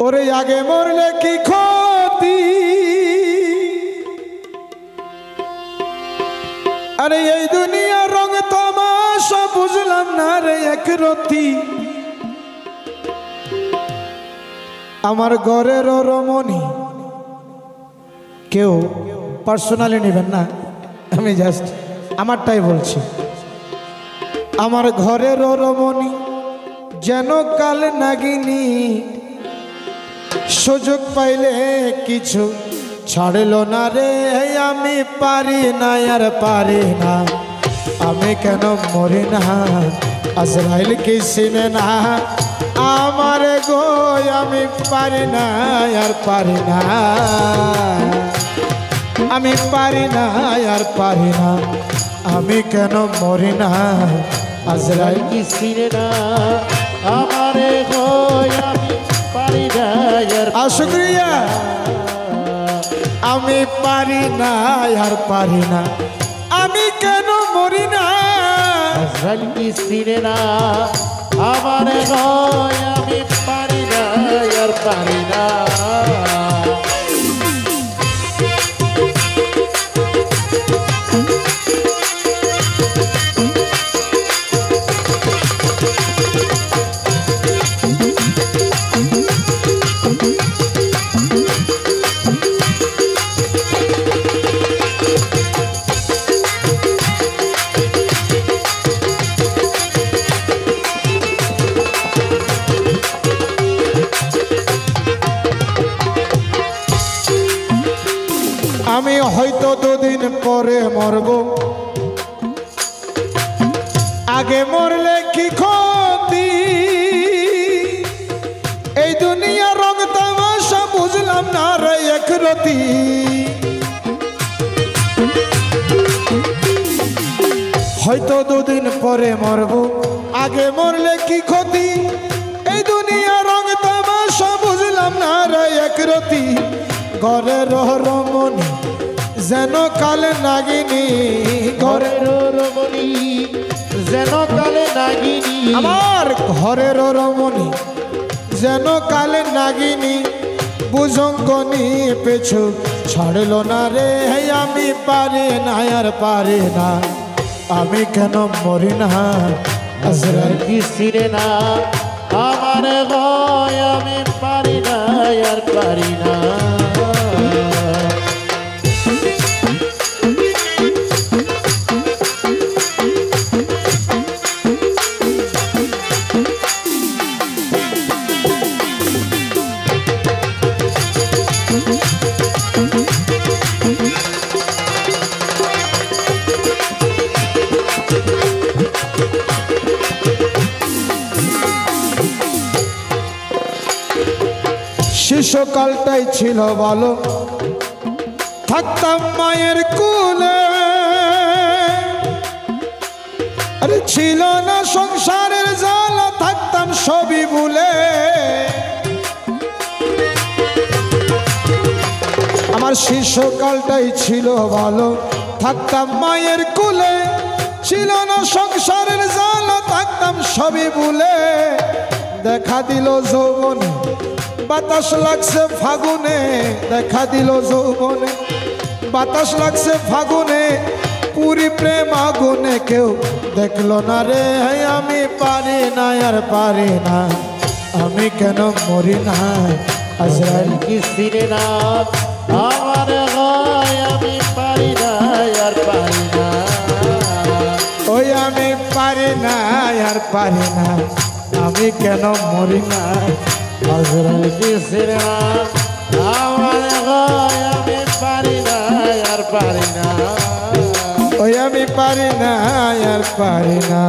ওরে আগে মরলে কি ক্ষতি, আরে এই দুনিয়া রং তামাশা বুঝলাম না রে এক রতি। আমার ঘরের রমণী, কেউ পার্সোনালি নেবেন না, আমি জাস্ট আমারটাই বলছি। আমার ঘরের রমণী যেন কাল নাগিনী, সুযোগ পাইলে কিছু ছাড়ল না রে। আমি পারি না আর পারি না, আমি কেন মরি না, আজরাইল কি চিনে না আমার গো। আমি পারি না আর পারি না, আমি পারি না আর পারি না, আমি কেন মরি না, আজরাইল কি চিনে না আমার গো। আমি পারি না আর শুক্রিয়া। আমি পারি না আর পারি না, আমি কেন মরি না, আজরাইল কি চিনে না আমার গো। আমি পারি না আর পারি না। আমি হয়তো দুদিন পরে মরব, আগে মরলে কি ক্ষতি। এই দুনিয়া রং তামাশা বুঝলাম না রে এক রতি। হয়তো দুদিন পরে মরব, আগে মরলে কি ক্ষতি। এই দুনিয়া রং তামাশা বুঝলাম না রে এক রতি। ঘরের রমণী যেন কালে নাগিনী, ঘরের রমণী যেন কালে নাগিনী। আমার ঘরের রমণী যেন কালে নাগিনী, বুঝঙ্গনি পেছু ছাড়ল না রে। আমি পারি না আর পারি না, আমি কেন মরি না, আজরাইল কি চিনে না আমার গো। আমি পারি না আর পারি না। শিশুকালটাই ছিল ভালো, থাকতাম মায়ের কোলে। আরে ছিল না সংসারের জ্বালা, থাকতাম সবই ভুলে। আমার শিশুকালটাই ছিল ভালো, থাকতাম মায়ের কোলে। ছিল না সংসারের জ্বালা, থাকতাম সবই ভুলে। দেখা দিল যৌবনে বাতাস লাগছে ফাগুনে, দেখা দিল যৌবনে বাতাস লাগছে ফাগুনে। পুরি প্রেম আগুনে কেউ দেখলো না রে। আমি পারি না আর পারি না, আমি কেন মরি না, আজরাইল কি চিনে না আমার গো। আমি পারি না আর পারি না। ওই আমি পারি না আর পারি না, আমি কেন মরি না, আজরাইল কি চিনে না আমার গো। আমি পারি না আর পারি না। ওই আমি পারি না আর পারি না।